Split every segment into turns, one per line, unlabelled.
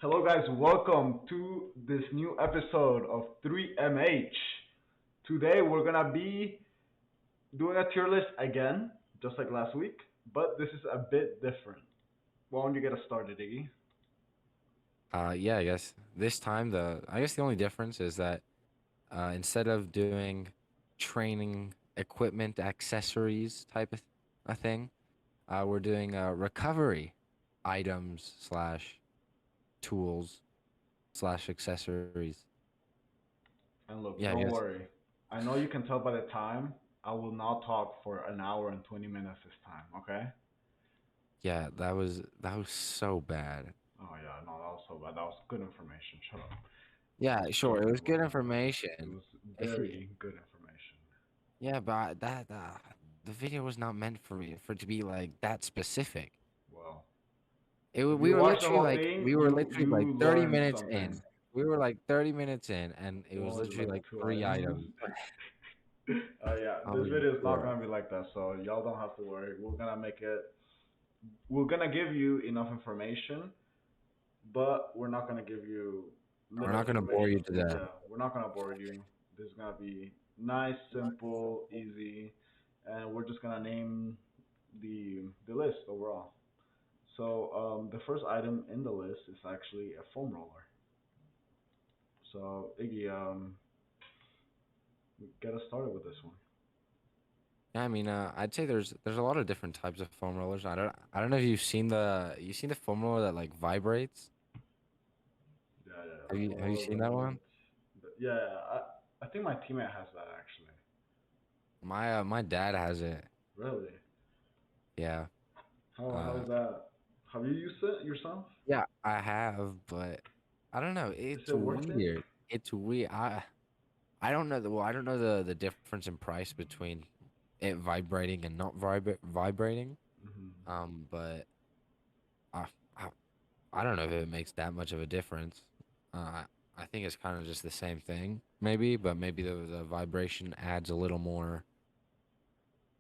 Hello, guys. Welcome to this new episode of 3MH. Today, we're gonna be doing a tier list again, just like last week, but this is a bit different. Why don't you get us started, Iggy?
Yeah, I guess this time the only difference is that instead of doing training equipment accessories type of a thing, we're doing recovery items slash tools slash accessories.
And look,
Yeah, I
don't
guess.
worry. I know you can tell by the time. I will not talk for an hour and 20 minutes this time. Okay?
Yeah, that was so bad.
Oh yeah, no, that was so bad. That was good information. Shut up.
Yeah,
Don't
sure, it
think
was good
about that. It
information.
was
If you,
very good information.
yeah, but the video was not meant for me for it to be like that specific.
Well,
It
if
we
you
were
watch the
literally
whole
like
thing,
we were
you
literally like
you
30
learn
minutes
something.
in. We were like 30 minutes in and it
You
was
only did
literally
like
like
two
three
items.
items.
Yeah,
Oh
this video is not
yeah.
gonna be like that, so y'all don't have to worry. We're gonna make it. We're gonna give you enough information, but we're not gonna give you
We're
little
not gonna bore
information.
you to death.
Yeah, we're not gonna bore you. This is gonna be nice, simple, easy, and we're just gonna name the list overall. So the first item in the list is actually a foam roller. So Iggy, get us started with this one.
Yeah, I mean, I'd say there's a lot of different types of foam rollers. I don't know if you've seen the foam roller that like vibrates.
Yeah, yeah,
Have
the
you
foam
have you
roller
seen that one?
yeah, I think my teammate has that actually.
My dad has it.
Really?
Yeah.
How's
Uh
that? Have you used it yourself?
yeah, I have, but I don't know.
Is
It's
it worth it?
weird. It's weird. I don't know I don't know the difference in price between it vibrating and not vibrating.
Hmm.
But I, I I don't know if it makes that much of a difference. I think it's kind of just the same thing, maybe, but maybe the vibration adds a little more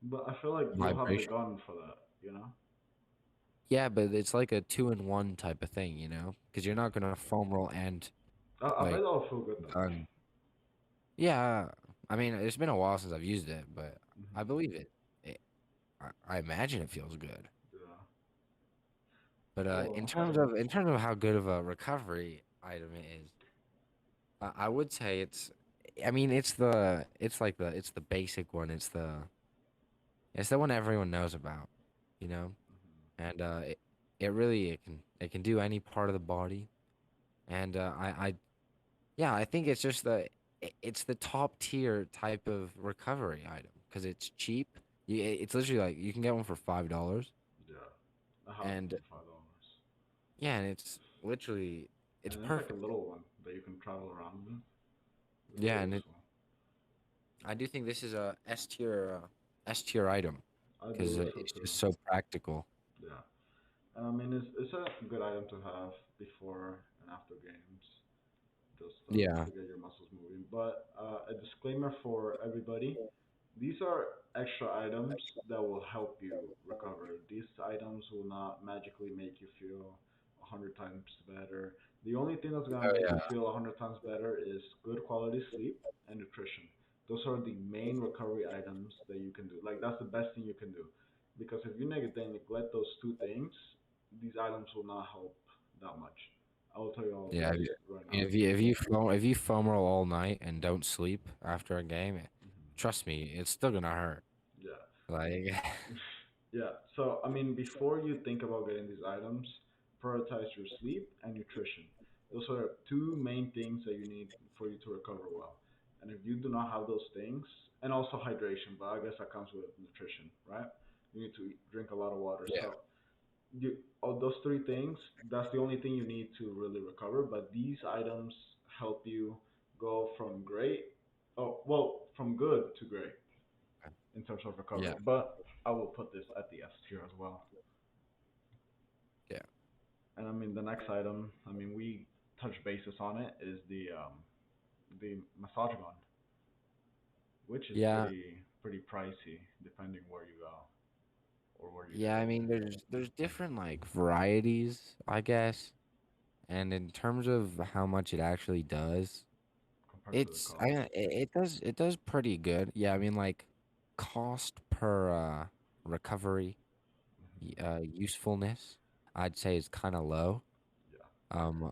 But I feel like you'll have the
vibration.
gun for that, you know?
Yeah, but it's like a two-in-one type of thing, you know? Because you're not gonna foam roll and
I bet
like
that'll feel good though.
gun. Yeah, I mean, it's been a while since I've used it, but I
Hmm.
believe it. I imagine it feels good.
Yeah.
But in
Well,
terms of how good of a recovery item it is, I would say it's. I mean, it's the basic one. It's the one everyone knows about, you know,
hmm,
and it really it can do any part of the body, and yeah, I think it's just it's the top tier type of recovery item because it's cheap. It's literally like you can get one for $5,
yeah. I have one
and
for $5.
yeah, and it's
And it's like a
perfect.
little one that you can travel around with. It's
Yeah,
very
and
useful.
I do think this is a S tier item
I
because
believe so
it's just
too.
so practical.
Yeah. And I mean, it's a good item to have before and after games, just
Yeah.
to get your muscles moving. But a disclaimer for everybody: these are extra items that will help you recover. These items will not magically make you feel 100 times better. The only thing that's gonna
Oh
make you
yeah.
feel 100 times better is good quality sleep and nutrition. Those are the main recovery items that you can do. Like that's the best thing you can do, because if you neglect those two things, these items will not help that much. I will tell you all
Yeah.
this right now.
If you foam roll all night and don't sleep after a game,
Hmm.
trust me, it's still gonna hurt.
Yeah.
Like,
Yeah. So, I mean, before you think about getting these items, prioritize your sleep and nutrition. Those are two main things that you need for you to recover well. And if you do not have those things, and also hydration, but I guess that comes with nutrition, right? You need to drink a lot of water.
yeah,
So, of those three things, that's the only thing you need to really recover. But these items help you go from great, oh, well, from good to great in terms of
yeah,
recovery. But I will put this at the S tier as well.
yeah,
And I mean, the next item, I mean, we touch bases on it, is the massage gun, which is
yeah,
pretty pricey depending where you go or where you
yeah.
get
I
it.
mean, there's different like varieties, I guess, And in terms of how much it actually does,
compared to the cost.
it does pretty good. Yeah, I mean like cost per recovery
Hmm.
usefulness, I'd say is kind of low.
Yeah,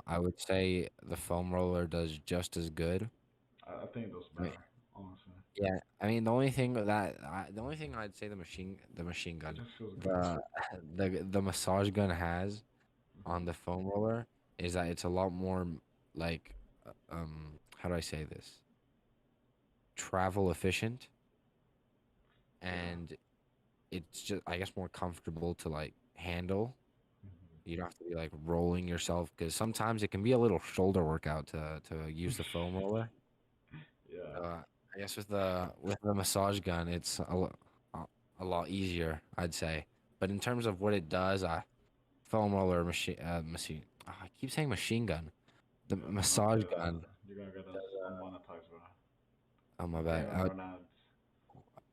I would say the foam roller does just as good.
I think it does
I mean,
better, honestly.
yeah, I mean the only thing I'd say the machine
It
gun,
just feels good.
the the massage gun has on
Hmm.
the foam roller is that it's a lot more like how do I say this? Travel efficient,
Yeah.
and it's just I guess more comfortable to like handle.
Hmm.
You don't have to be like rolling yourself because sometimes it can be a little shoulder workout to use the foam roller.
Yeah.
I guess with the massage gun, it's a, a lot easier, I'd say. But in terms of what it does, foam roller machine. I keep saying machine gun. The
Yeah. Do not say
massage
that.
gun.
You're gonna get us unmonetized, bro.
Oh my
We can't
bad.
even run ads.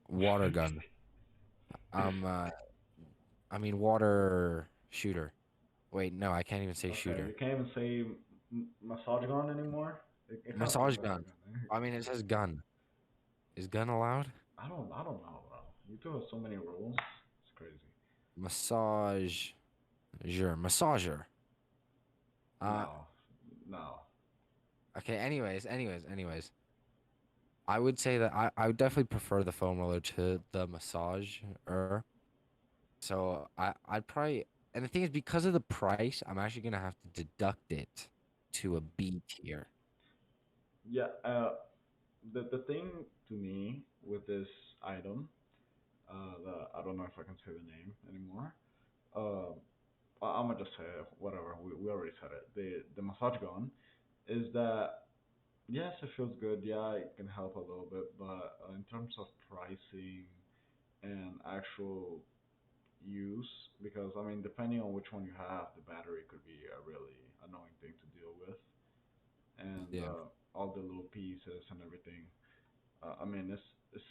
Water gun. Um, uh, I mean water shooter. Wait, no, I can't even say
Okay, you
shooter.
can't even say massage gun anymore. It kind of says
Massage
massage
gun.
gun.
I mean, it says gun. Is gun allowed?
I don't know, bro. You do have so many rules. It's crazy.
Massager. Massager. Uh,
No, no.
okay. Anyways. I would say that I would definitely prefer the foam roller to the massager. So I'd probably, and the thing is, because of the price, I'm actually gonna have to deduct it to a B tier.
Yeah. The thing to me with this item, I don't know if I can say the name anymore. Uh, I'm gonna just say it, whatever. We already said it. The massage gun is that yes, it feels good. Yeah, it can help a little bit, but in terms of pricing and actual use, because I mean, depending on which one you have, the battery could be a really annoying thing to deal with, and
Yeah.
all the little pieces and everything. I mean, it's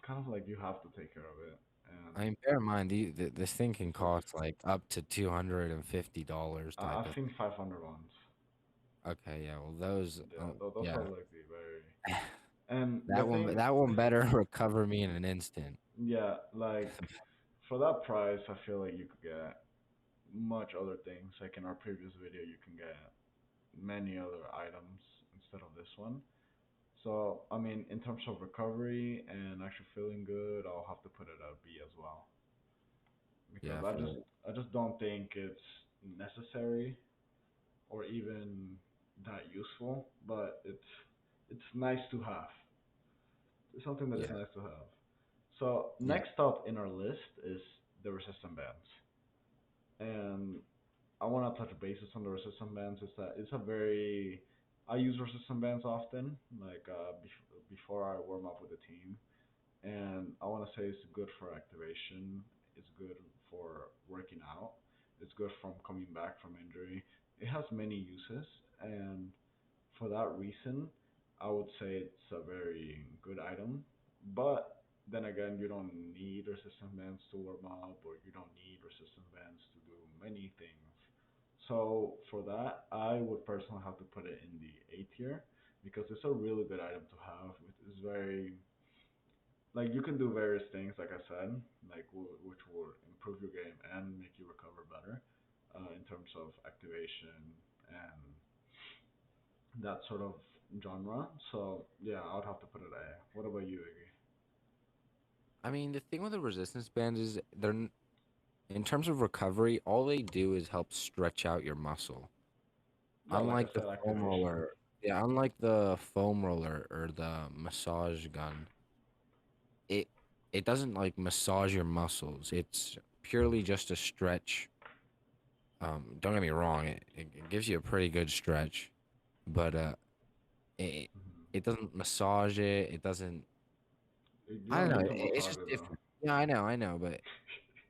kind of like you have to take care of it, and
I mean, bear in mind, this thing can
it's like
cost like up to $250 type
I've
of.
seen 500 ones.
Okay, yeah. Well, those,
Yeah, those are
yeah,
like the very. And the thing,
that one better recover me in an instant.
yeah, like for that price, I feel like you could get much other things. Like in our previous video, you can get many other items instead of this one. So, I mean, in terms of recovery and actually feeling good, I'll have to put it at B as well because
Yeah,
I
for
just
the
I just don't think it's necessary or even that useful, but it's nice to have. It's something that is
yeah,
nice to have. So
yeah.
next up in our list is the resistant bands, and I want to touch bases on the resistant bands. Is that it's a very I use resistant bands often, like before I warm up with the team, and I want to say it's good for activation. It's good for working out. It's good from coming back from injury. It has many uses, and for that reason, I would say it's a very good item. But then again, you don't need resistant bands to warm up, or you don't need resistant bands to do many things. So for that, I would personally have to put it in the A tier because it's a really good item to have. It's very like you can do various things, like I said, like which will improve your game and make you recover better in terms of activation and that sort of genre. So yeah, I would have to put it A. What about you, Iggy?
I mean, the thing with the resistance bands is in terms of recovery, all they do is help stretch out your muscle.
Yeah, like I
Unlike the
said,
foam
activation.
roller, yeah, unlike the foam roller or the massage gun, it it doesn't like massage your muscles. It's purely just a stretch. Don't get me wrong, it gives you a pretty good stretch, but it
Hmm.
it doesn't massage it. It doesn't.
You
I don't
don't
know.
need to
It's
massage
just
it though.
different. Yeah, I know, but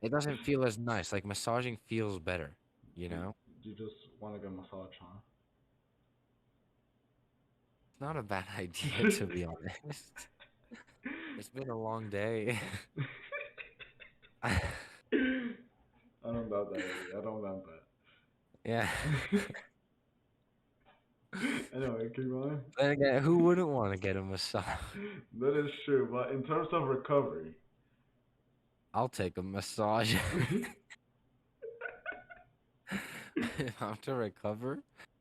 it doesn't feel as nice. Like massaging feels better, you
You,
know?
you just want to get massage, huh?
It's not a bad idea to be honest. It's been a long day.
I don't doubt that, Iggy. I don't doubt
Yeah.
that. Anyway, keep going.
Then again, who wouldn't want to get a massage?
That is true, but in terms of recovery,
I'll take a massage. If I'm to recover,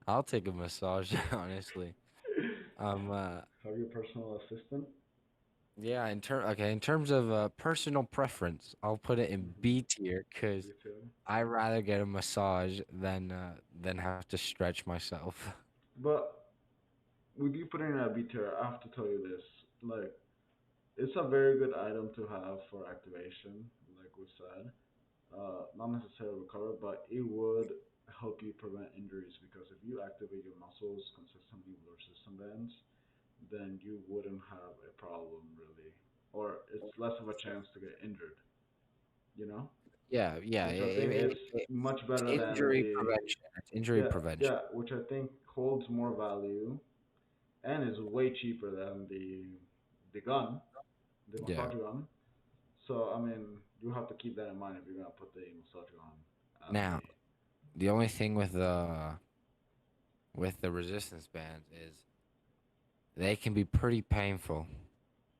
I'll take a massage, honestly. Um,
have your personal assistant.
yeah, in terms of personal preference, I'll put it in
Mm-hmm.
B tier because
You too.
I rather get a massage than have to stretch myself.
But with you putting in a B tier, I have to tell you this. Like, it's a very good item to have for activation, like we said. Not necessarily recover, but it would help you prevent injuries because if you activate your muscles consistently with resistance bands, then you wouldn't have a problem really, or it's less of a chance to get injured. You know,
Yeah, yeah,
which I think is much
it's
better than
injury
the
prevention. It's injury
yeah
prevention.
yeah, which I think holds more value and is way cheaper than the gun, the
Yeah.
massage gun. So I mean, you have to keep that in mind if you're gonna put the massage gun as
Now, the only thing with the resistance bands is they can be pretty painful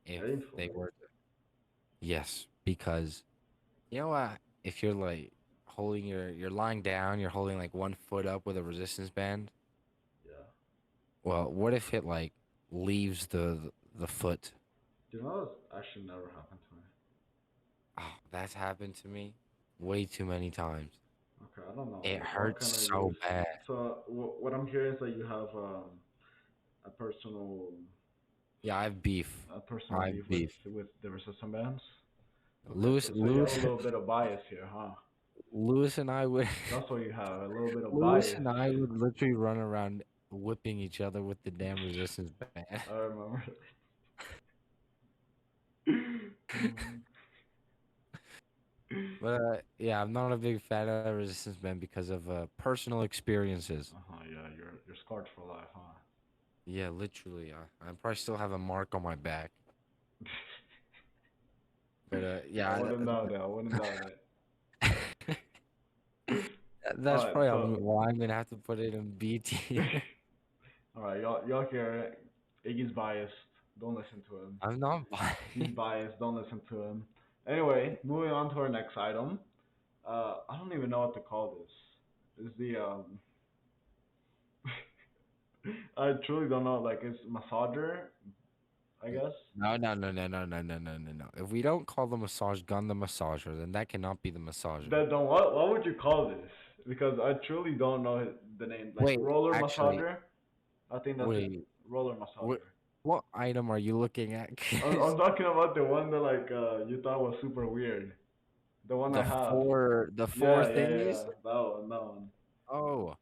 a
if they
painful.
were to. Yes, because you know what? If you're like holding you're lying down, you're holding like one foot up with a resistance band.
Yeah.
Well, what if it like leaves the foot?
You know, that actually never happened to me.
Oh, that's happened to me way too many times.
Okay, I don't know.
It
What
hurts
kind of
so
use?
bad.
So what I'm hearing is that you have a personal
Yeah, I have beef.
a personal
I
beef
have beef.
with the resistance bands. Okay,
Lewis,
so you have a
Lewis,
little bit of bias here, huh?
Lewis and I would,
That's what you have, a little bit of
Lewis
bias.
and I would literally run around whipping each other with the damn resistance band.
I remember.
But yeah, I'm not a big fan of resistance band because of personal experiences.
Uh-huh, yeah, you're scarred for life, huh?
Yeah, literally, I probably still have a mark on my back. But
I
yeah,
wouldn't doubt it. I wouldn't doubt it. All
that's
right,
probably
so
why I'm gonna have to put it in B tier.
all right, y'all hear it. Iggy's biased. Don't listen to him.
I'm not
He's
buying.
biased. Don't listen to him. Anyway, moving on to our next item. I don't even know what to call this. Is the I truly don't know. Like, it's massager, I guess.
No, no, no, no, no, no, no, no, no, no. If we don't call the massage gun the massager, then that cannot be the massager.
That don't what would you call this? Because I truly don't know the name. Like
Wait,
roller
actually,
massager. I think that's it.
wait,
Roller
what
massager.
what item are you looking at?
I'm
'Cause
talking about the one that like you thought was super weird. The one I have.
the four
Yeah.
thingies.
That one. That one.
Oh,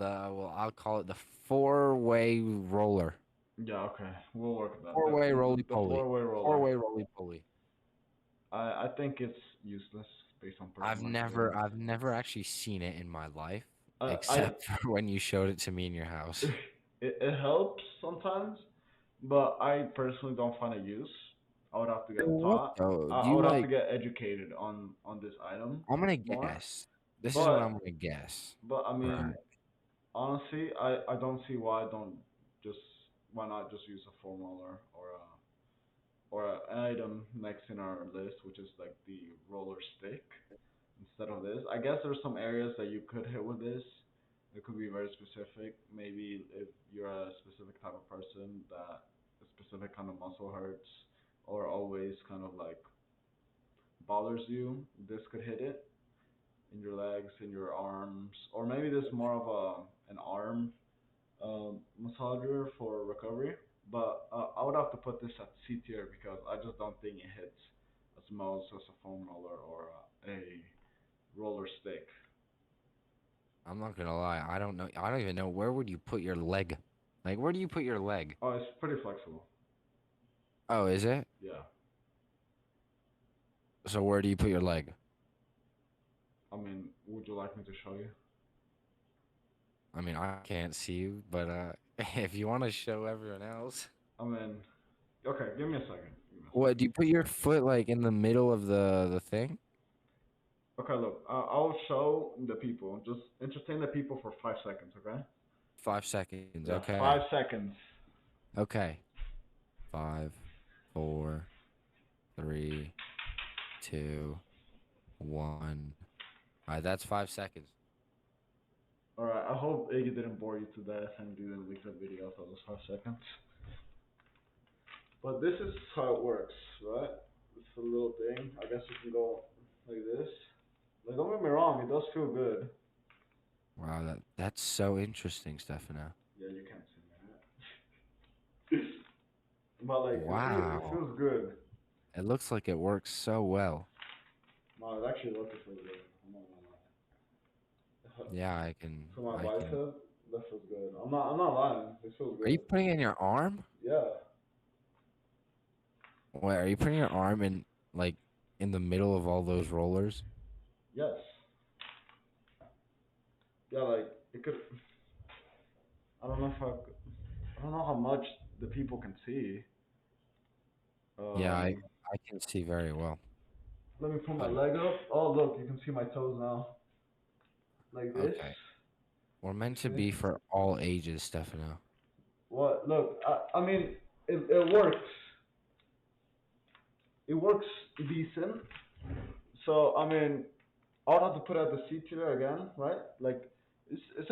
I'll call it the four-way roller.
Yeah. Okay. We'll work with that.
Four-way roly
The
poly.
four-way roller.
Four-way roly poly.
I think it's useless based on personal experience.
I've never actually seen it in my life,
I
except for when you showed it to me in your house.
it helps sometimes, but I personally don't find a use. I would have to get
What
taught.
though?
I would have to get educated on this item
I'm gonna
more.
guess. This is what I'm
But
gonna guess.
I mean,
Right.
honestly, I don't see just why not just use a foam roller or an item next in our list, which is like the roller stick instead of this. I guess there's some areas that you could hit with this. It could be very specific. Maybe if you're a specific type of person that a specific kind of muscle hurts or always kind of like bothers you, this could hit it in your legs, in your arms, or maybe this more of an arm massager for recovery. But I would have to put this at C tier because I just don't think it hits as much as a foam roller or a roller stick.
I'm not gonna lie. I don't know. I don't even know where would you put your leg. Like, where do you put your leg?
Oh, it's pretty flexible.
Oh, is it?
Yeah.
So where do you put your leg?
I mean, would you like me to show you?
I mean, I can't see you, but if you want to show everyone else,
I mean, okay, give me a second. Give me a
what
second.
do you put your foot like in the middle of the thing?
Okay, look, I'll show the people. Just entertain the people for 5 seconds, okay?
5 seconds.
Yeah,
Okay.
5 seconds.
Okay. Five, four, three, two, one. All right, that's 5 seconds.
Alright, I hope Iggy didn't bore you to death and didn't leave the video for those 5 seconds. But this is how it works, right? It's a little thing. I guess you can go like this. Like, don't get me wrong, it does feel good.
Wow, that's so interesting, Stefano.
Yeah, you can't see that. But like, it
Wow.
feels good.
It looks like it works so well.
No, it actually looks really good. I'm not gonna lie.
Yeah,
For my
I can.
bicep, that feels good. I'm not lying. It feels
Are you
good.
putting it in your arm?
Yeah.
Wait, are you putting your arm in like in the middle of all those rollers?
Yes. Yeah, like it could. I don't know if I don't know how much the people can see.
Yeah,
Um,
I can see very well.
Let me put my
But
leg up. Oh, look, you can see my toes now. Like this.
okay. We're meant to
See?
be for all ages, Stefano.
What? Look, I mean, it works. It works decent. So, I mean, I would have to put out the C tier again, right? Like, it's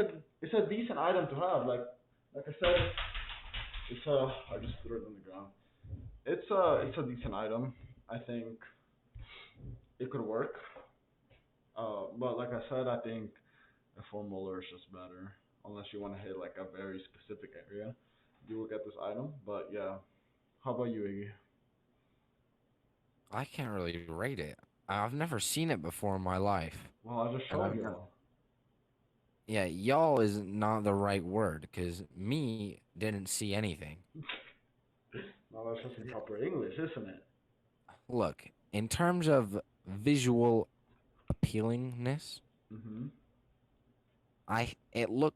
a decent item to have. Like I said, I just threw it on the ground. It's a decent item. I think it could work. But like I said, I think a four molar is just better. Unless you want to hit like a very specific area, you will get this item. But yeah, how about you, Iggy?
I can't really rate it. I've never seen it before in my life.
Well, I just
And
showed
I've never,
y'all.
yeah, y'all is not the right word because me didn't see anything.
No, that's just in proper English, isn't it?
Look, in terms of visual appealingness,
Mhm.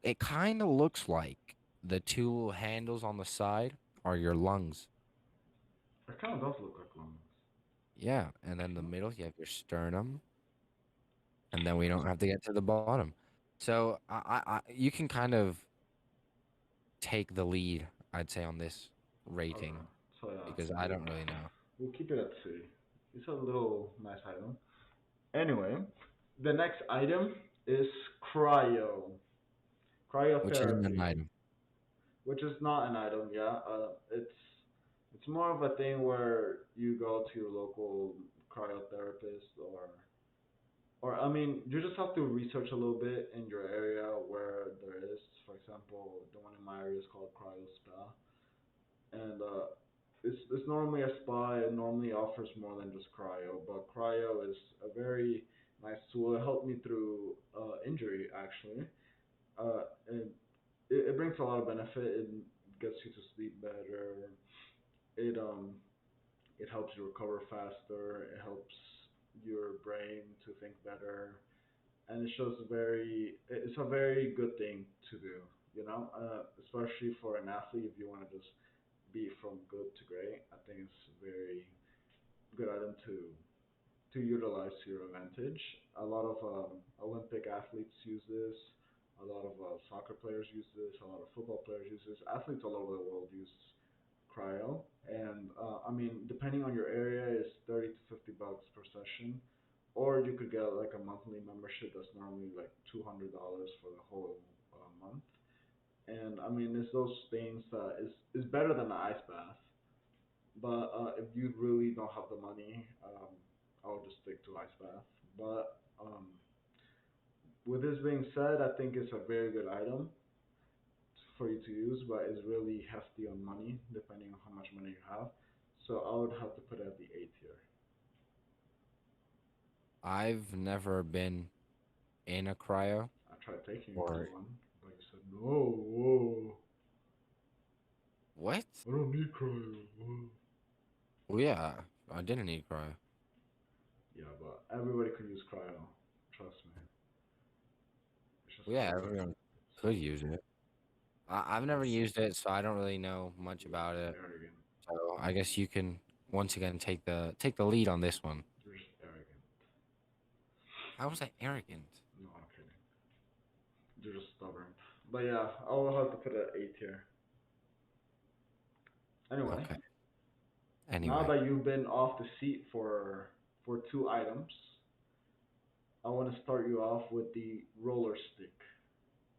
it kind of looks like the two little handles on the side are your lungs.
It kind of does look like lungs.
Yeah, and then the middle you have your sternum, and then we don't have to get to the bottom. So you can kind of take the lead, I'd say, on this
Okay.
rating
So yeah,
because I
we'll,
don't really know.
we'll keep it at C. It's a little nice item. Anyway, the next item is cryo.
Which isn't an
Cryotherapy,
item.
which is not an item, yeah. It's more of a thing where you go to your local cryotherapist or I mean, you just have to research a little bit in your area where there is. For example, the one in my area is called Cryo Spa, and it's normally a spa. It normally offers more than just cryo, but cryo is a very nice tool. It helped me through injury actually, and it brings a lot of benefit. It gets you to sleep better. It it helps you recover faster. It helps your brain to think better, and it's a very good thing to do. You know, especially for an athlete if you want to just be from good to great. I think it's a very good item to utilize to your advantage. A lot of Olympic athletes use this. A lot of soccer players use this. A lot of football players use this. Athletes all over the world use cryo, and I mean, depending on your area, it's 30 to 50 bucks per session, or you could get like a monthly membership that's normally like $200 for the whole month. And I mean, it's those things that is better than an ice bath. But if you really don't have the money, I would just stick to ice bath. But with this being said, I think it's a very good item for you to use, but it's really hefty on money depending on how much money you have. So I would have to put it at the A tier.
I've never been in a cryo
I tried taking you to
or
one, but you said no. Whoa,
what?
I don't need cryo. Whoa.
Well, yeah, I didn't need cryo.
Yeah, but everybody could use cryo. Trust me. It's just
Well,
how
yeah,
it works.
everyone
So
could use it. I've never
it's
used it, so I don't really know much
you're
about
just
it.
arrogant.
So I guess you can once again take the lead on this one.
You're just arrogant.
How was I arrogant?
No, I'm kidding. You're just stubborn. But yeah, I will have to put it at A tier. Anyway,
Okay.
now
Anyway,
that you've been off the seat for two items, I want to start you off with the roller stick,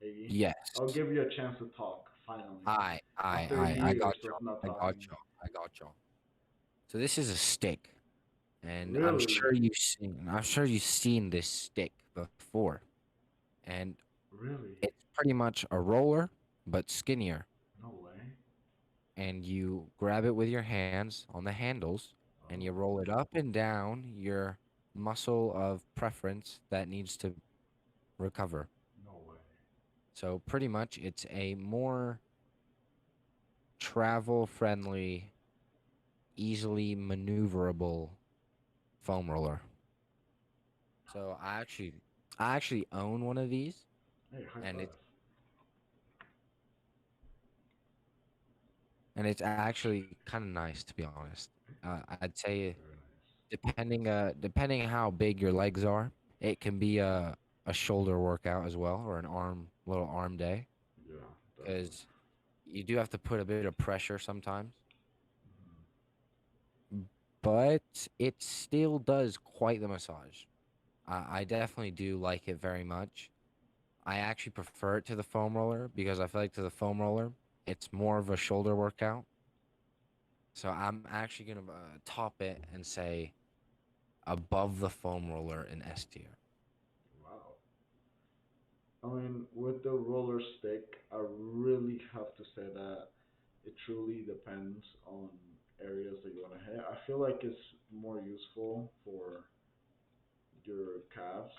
Iggy. I'll
yes.
give you a chance to talk finally
I I
after
I got
years
you.
of not
I got
talking.
you. I got you. So this is a stick, and
Really,
I'm sure you've seen this stick before, and
really,
it's pretty much a roller but skinnier.
no way.
And you grab it with your hands on the handles, and you
Oh,
roll it up and down your muscle of preference that needs to recover.
no way.
So pretty much, it's a more travel friendly, easily maneuverable foam roller. So I actually own one of these,
Hey, high
and
five.
it's actually kind of nice, to be honest. I'd say
Very nice.
depending how big your legs are, it can be a shoulder workout as well, or an little arm day,
Yeah, definitely.
because you do have to put a bit of pressure sometimes,
Hmm.
but it still does quite the massage. I definitely do like it very much. I actually prefer it to the foam roller because I feel like to the foam roller, it's more of a shoulder workout. So I'm actually gonna top it and say above the foam roller in S tier.
Wow. I mean, with the roller stick, I really have to say that it truly depends on areas that you want to hit. I feel like it's more useful for your calves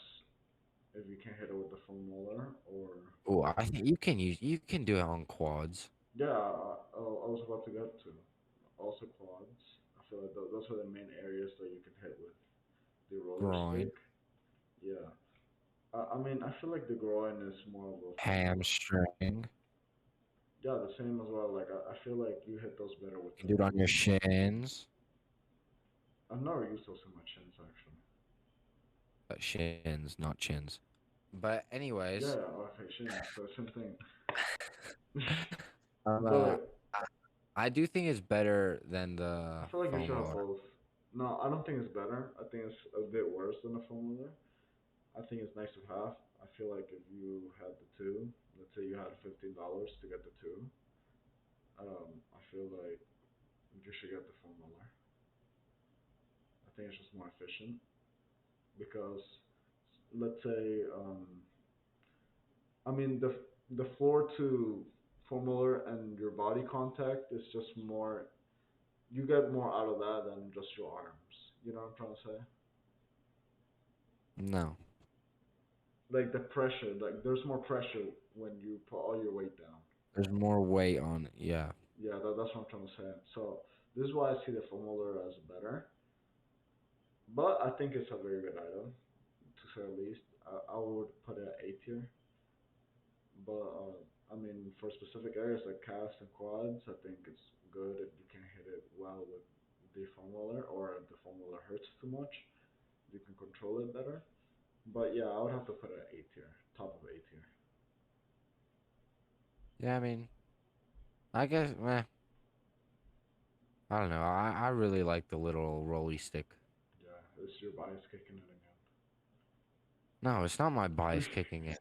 if you can hit it with the foam roller, or
Oh, I think you can do it on quads.
yeah, I was about to get to also quads. I feel like those are the main areas that you can hit with the roller
Groin,
stick. Yeah, I mean, I feel like the groin is more of a foam roller.
hamstring.
Yeah, the same as well. Like I feel like you hit those better
You
with
can do it on
the
your
foam roller.
shins.
I've never used those in my chins actually.
Shins, not chins. But
Yeah,
anyways,
okay, shins, so same thing.
um, uh,
But
I, I do think it's better than
I
the
feel like you
foam
should have
roller.
both. No, I don't think it's better. I think it's a bit worse than the foam roller. I think it's nice to have. I feel like if you had the two, let's say you had $15 to get the two, I feel like you should get the foam roller. I think it's just more efficient because let's say I mean the floor to foam roller and your body contact is just more. You get more out of that than just your arms. You know what I'm trying to say?
No,
Like the pressure, like there's more pressure when you put all your weight down.
there's more weight on it. Yeah.
Yeah, that's what I'm trying to say. So this is why I see the foam roller as better. But I think it's a very good item, to say the least. I would put it at A tier. But I mean, for specific areas like calves and quads, I think it's good if you can hit it well with the foam roller, or if the foam roller hurts too much, you can control it better. But yeah, I would have to put it at A tier, top of A tier.
Yeah, I mean, I guess, I don't know. I really like the little rolly stick.
Yeah, it's your bias kicking it
No, it's not my bias kicking it.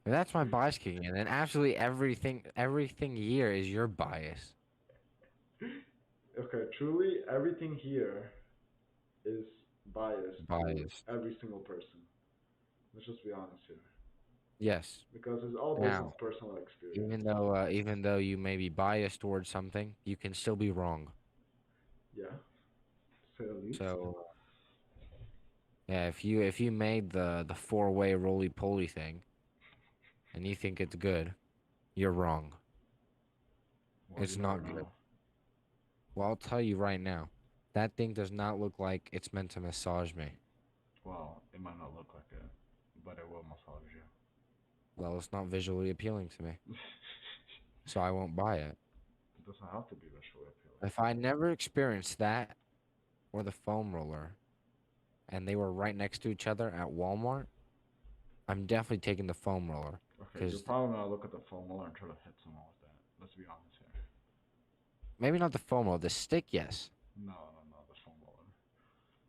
If that's my bias kicking it, then absolutely everything here is your bias.
again. Okay, truly, everything here is biased to
Biased.
every single person. Let's just be honest here,
Yes.
because it's all based on
Now,
personal experience.
even though you may be biased towards something, you can still be wrong.
Yeah, to say the least.
So, yeah, if you made the four-way roly-poly thing and you think it's good, you're wrong.
Well, you
It's
never
not good.
know.
Well, I'll tell you right now, that thing does not look like it's meant to massage me.
Well, it might not look like it, but it will massage you.
Well, it's not visually appealing to me, so I won't buy it.
It doesn't have to be visually appealing.
If I never experienced that or the foam roller and they were right next to each other at Walmart, I'm definitely taking the foam roller.
Okay, you're
because
probably gonna look at the foam roller and try to hit someone with that. Let's be honest here.
maybe not the foam roller, the stick, yes.
No, no, no, the foam roller.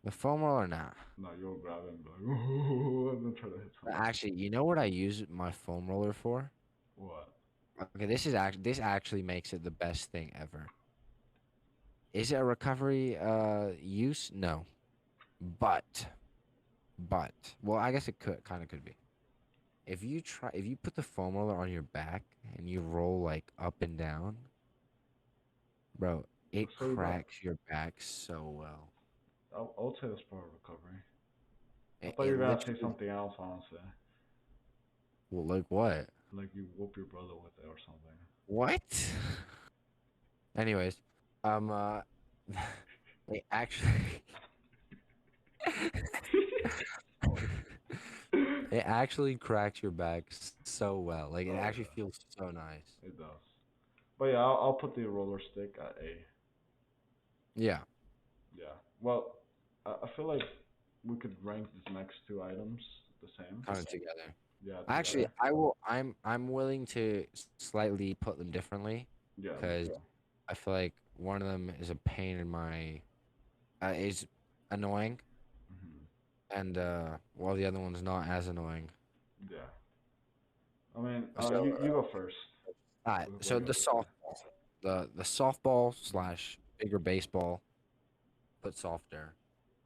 The foam roller, nah.
No, you'll grab it and be like, oh, and then try to hit someone.
Actually, you know what I use my foam roller for?
What?
Okay, this actually makes it the best thing ever. Is it a recovery use? No. But but well, I guess it could be. If you put the foam roller on your back and you roll like up and down, bro, it
So you got.
cracks your back so well.
I would say that's part of recovery. I
It,
thought you
it
were gonna say
literally,
something else, honestly.
well, like what?
Like you whoop your brother with it or something.
What? Anyways, um, uh, it actually, it actually cracks your back so well. Like it
Oh
actually
yeah,
feels so nice.
it does. But yeah, I'll put the roller stick at A.
Yeah,
Yeah. Well, I feel like we could rank these next two items the same.
kind of together.
Yeah,
Actually,
together.
I will. I'm willing to slightly put them differently
Yeah, me
because
too.
I feel like one of them is a pain in my is annoying,
Hmm.
and while the other one's not as annoying.
Yeah. I mean,
So,
you go first.
alright.
What
So
you
the
got to say?
softball, the softball
Hmm.
slash bigger baseball, but softer.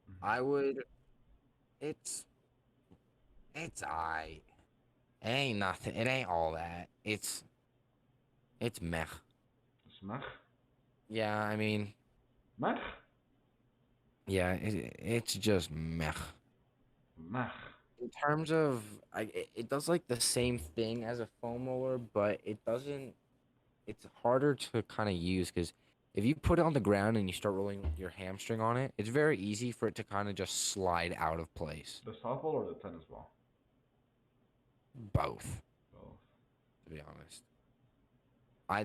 Hmm.
I would. It's it's I. It ain't nothing. It ain't all that. It's meh.
Smach?
Yeah, I mean,
Mach?
yeah, it's just meh.
Mach.
In terms of, it does like the same thing as a foam roller, but it doesn't. It's harder to kind of use because if you put it on the ground and you start rolling your hamstring on it, it's very easy for it to kind of just slide out of place.
The softball or the tennis ball?
Both,
Both.
to be honest.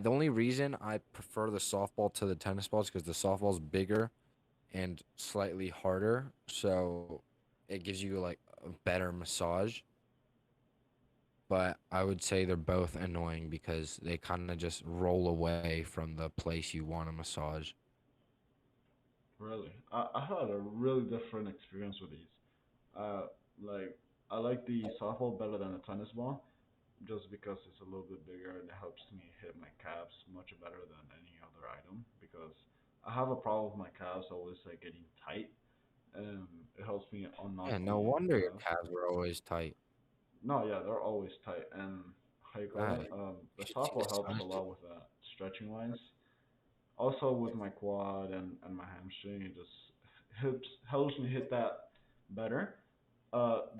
The only reason I prefer the softball to the tennis ball is because the softball's bigger and slightly harder, so it gives you like a better massage. But I would say they're both annoying because they kind of just roll away from the place you want to massage.
Really? I had a really different experience with these. Uh, like, I like the softball better than the tennis ball, just because it's a little bit bigger and it helps me hit my calves much better than any other item. Because I have a problem with my calves always like getting tight, and it helps me
Yeah,
unlock
no
the
wonder your
calves.
calves were always tight.
No, yeah, they're always tight, and how you call
God,
it?
you
The
should see the
softball helps a
size.
lot with that stretching wise. Also with my quad and my hamstring, it just helps me hit that better.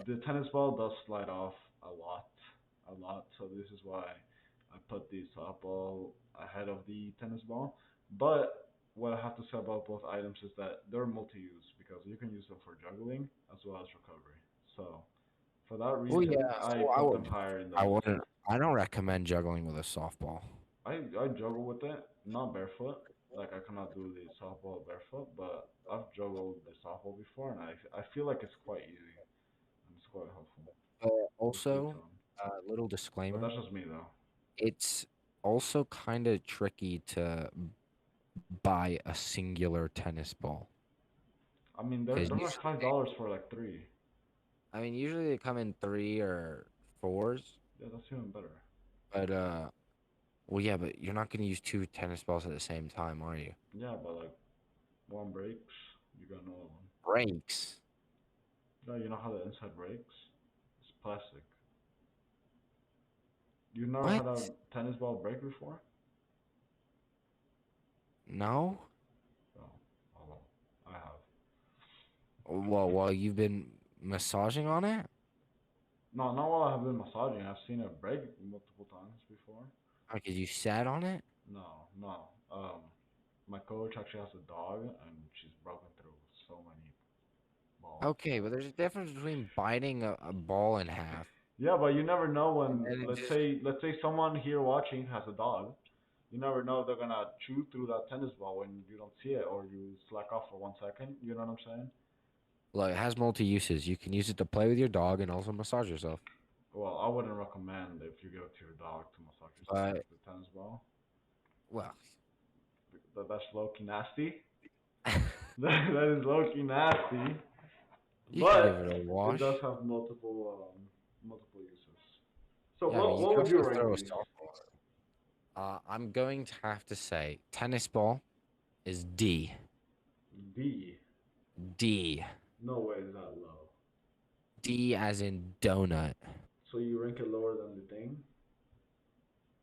The tennis ball does slide off a lot, a lot. So this is why I put the softball ahead of the tennis ball. But what I have to say about both items is that they're multi-use because you can use them for juggling as well as recovery. So for that
Well,
reason,
yeah,
I
so
put them higher in the
I
list.
wouldn't, I don't recommend juggling with a softball.
I juggle with it, not barefoot. Like I cannot do the softball barefoot, but I've juggled the softball before, and I feel like it's quite easy and it's quite helpful.
But
Just to each
also,
own.
little
But
disclaimer,
that's just me though.
it's also kind of tricky to buy a singular tennis ball
I mean,
because
they're like $5 for like three.
usually they come in three or fours,
Yeah, that's even better.
but well, yeah, but you're not gonna use two tennis balls at the same time, are you?
Yeah, but like one breaks, you got another one.
Breaks.
Yeah, you know how the inside breaks? It's plastic. You never
What?
had a tennis ball break before?
No?
Oh, oh well, I have.
Well, you've been massaging on it?
No, not while I have been massaging. I've seen it break multiple times before.
Because you sat on it?
No, no. My coach actually has a dog, and she's broken through so many balls.
Okay, but there's a difference between biting a ball in half
Yeah, but you never know
and
when.
then it just.
Let's say someone here watching has a dog. You never know if they're gonna chew through that tennis ball when you don't see it, or you slack off for 1 second. You know what I'm saying?
Look, it has multi uses. You can use it to play with your dog and also massage yourself.
Well, I wouldn't recommend if you give it to your dog to massage his legs,
But
the tennis ball.
well,
That's low key nasty. That is low key nasty.
you can give it
But
a
it does
wash.
have multiple uses. So
Yeah, I mean, you
what
can
would you
also
rate
throw a
these?
softball. I'm going to have to say tennis ball is D.
D.
D.
No way is that low.
D as in donut.
So you rank it lower than the thing?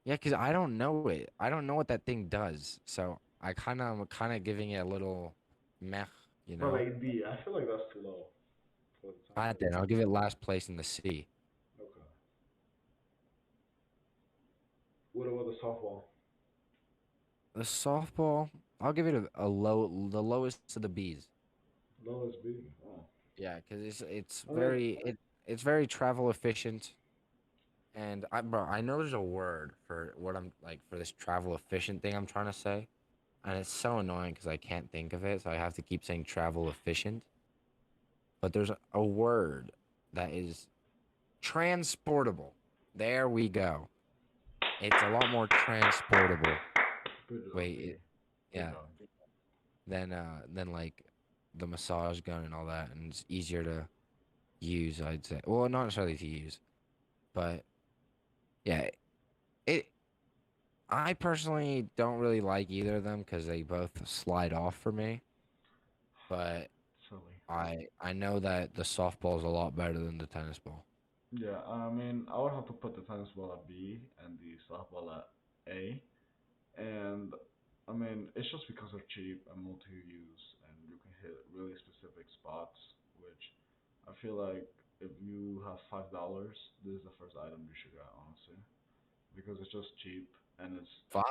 Yeah, because I don't know it. I don't know what that thing does. So I'm kind of giving it a little meh, you
But
know?
like D, I feel like that's too low for the
Alright
tennis
then, I'll give it last place in the C.
ball. Okay. What about the softball?
The softball, I'll give it a low, the lowest of the B's.
Lowest B. Oh.
Yeah, because
I mean,
it's very travel efficient. And bro, I know there's a word for what I'm like for this travel efficient thing I'm trying to say, and it's so annoying because I can't think of it, so I have to keep saying travel efficient. But there's a word that is transportable. There we go. It's a lot more transportable.
good job,
Wait,
B. Good
yeah,
job.
than like the massage gun and all that, and it's easier to use. I'd say. Well, not necessarily to use, but yeah, it. I personally don't really like either of them because they both slide off for me. But
Silly.
I know that the softball is a lot better than the tennis ball.
Yeah, I mean, I would have to put the tennis ball at B and the softball at A. And I mean, it's just because they're cheap and multi-use, and you can hit really specific spots. Which I feel like if you have $5, this is the first item you should get, honestly, because it's just cheap and it's
5.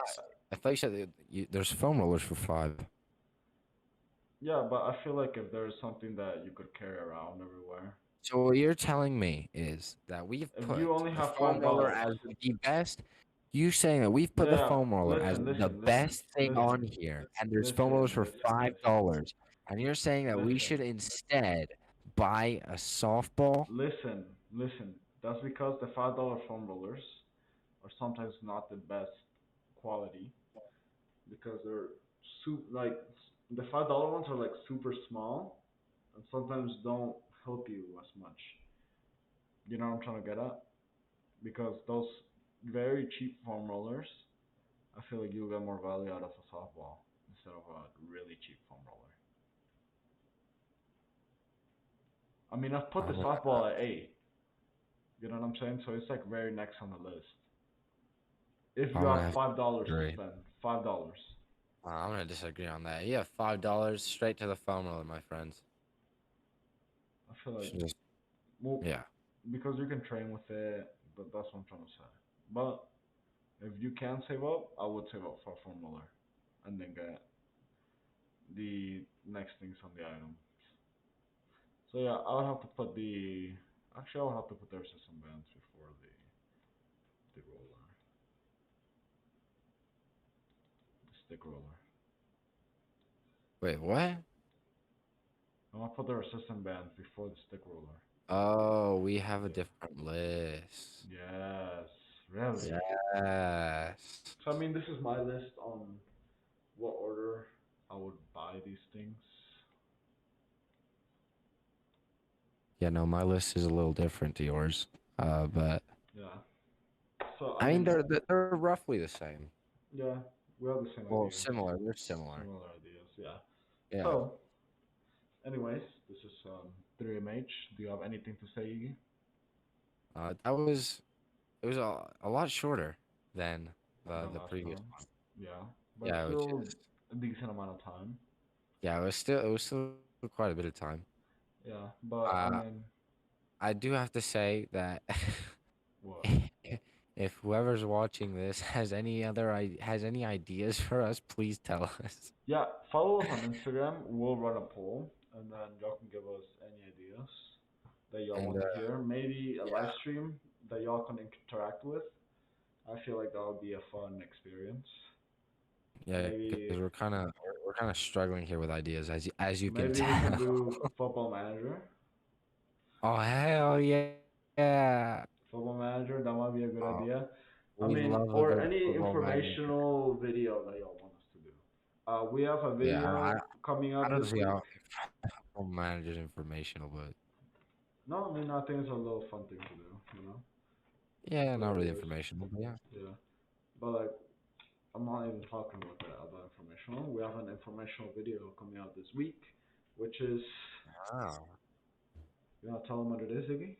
I thought you said there's foam rollers for 5.
yeah. But I feel like if there's something that you could carry around everywhere,
So what you're telling me is that we've
if
put
you only
the
have
foam
five
roller
dollars,
as the best. You saying that we've put the
yeah.
foam roller as
Listen,
the
listen, listen,
best thing on
listen,
here, and there's foam rollers
listen,
for
listen,
$5, and you're saying that we
listen.
should instead buy a softball?
Listen, listen. That's because the $5 foam rollers are sometimes not the best quality because they're like the $5 ones are like super small and sometimes don't help you as much. You know what I'm trying to get at? Because those very cheap foam rollers, I feel like you'll get more value out of a softball instead of a really cheap foam roller. I mean, I've put the
I'm gonna,
softball at A. You know what I'm saying? So it's like very next on the list. If you
I'm gonna
have
have to
$5 to
disagree.
spend, $5.
I'm gonna disagree on that. You have $5 straight to the foam roller, my friends.
I feel like
Should just
well,
yeah.
because you can train with it, but that's what I'm trying to say. But if you can save up, I would save up for Formula and then get the next things on the item. So yeah, I would have to put the actually I would have to put the resistance bands before the roller, the stick roller.
Wait, what?
I'm gonna put the resistance bands before the stick roller.
Oh, we have a different list.
Yes, really.
Yes.
So I mean, this is my list on what order I would buy these things.
Yeah, no, my list is a little different to yours. But
Yeah. So I
I mean
mean,
they're roughly the same.
yeah, we have the same
Well,
ideas.
similar. They're similar.
Similar ideas, yeah.
Yeah.
So, anyways, this is 3MH. Do you have anything to say, Iggy?
That was it was a lot shorter than
The
the
last
previous
one?
one.
Yeah, but
Yeah, which
still
is
a decent amount of time.
yeah, it was still quite a bit of time.
Yeah, but I
Uh,
mean,
I do have to say that
what?
if whoever's watching this has any ideas for us, please tell us.
Yeah, follow us on Instagram. We'll run a poll, and then y'all can give us any ideas that y'all
And
want to hear. Maybe a live
yeah,
stream that y'all can interact with. I feel like that would be a fun experience.
yeah,
Maybe
because we're kind of struggling here with ideas as you can
maybe we can
tell.
do Football Manager.
Oh hell yeah, yeah.
Football Manager, that might be a good
Oh,
idea. I
we
mean,
love a
or
good
any
football manager.
informational video that y'all want us to do. We have a
Yeah,
video coming
I
up
don't
this
see
week.
how football manager's informational, but
No, I mean, I think it's a little fun thing to do,
yeah,
for
not
the
really
viewers.
informational, but yeah.
Yeah. But like, I'm not even talking about that, about informational. We have an informational video coming out this week, which is,
Oh.
you want to tell them what it is, Iggy?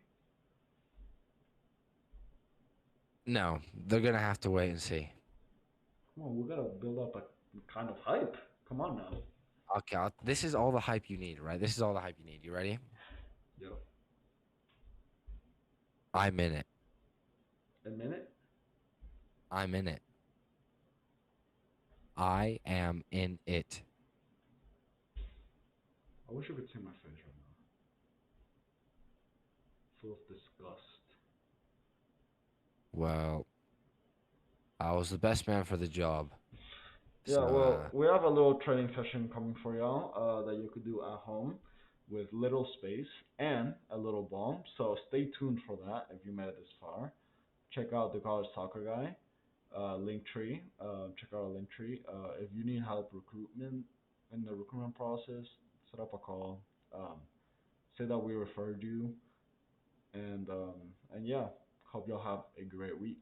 No, they're gonna have to wait and see.
Come on, we gotta build up a kind of hype. Come on now.
Okay, this is all the hype you need, right? This is all the hype you need. You ready?
Yo,
I'm in it.
a minute?
I'm in it. I am in it.
I wish you could see my face right now. Full of disgust.
Well, I was the best man for the job.
Yeah,
So,
well, we have a little training session coming for y'all that you could do at home with little space and a little ball. So stay tuned for that if you made it this far. Check out the college soccer guy, Linktree. Check out our Linktree. If you need help recruitment in the recruitment process, set up a call. Um, say that we referred you, and yeah, hope y'all have a great week.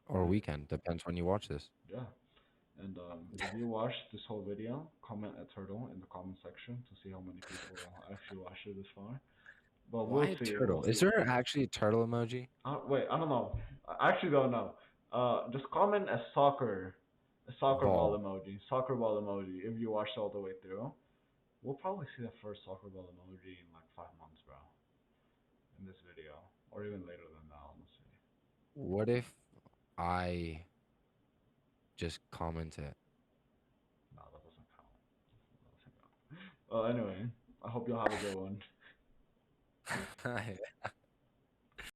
or
And
weekend, depends when you watch this.
yeah. And if you watch this whole video, comment a turtle in the comment section to see how many people actually watched it this far. But
Why
we'll
a
see,
turtle?
we'll
Is
see.
there actually a turtle emoji?
Wait, I don't know. I actually don't know. Just comment a soccer ball
Ball.
emoji, soccer ball emoji. If you watched all the way through, we'll probably see the first soccer ball emoji in like 5 months, bro. In this video, or even later than that, honestly.
What if I just comment it?
No, that doesn't count. That doesn't count. Well, anyway, I hope y'all have a good one.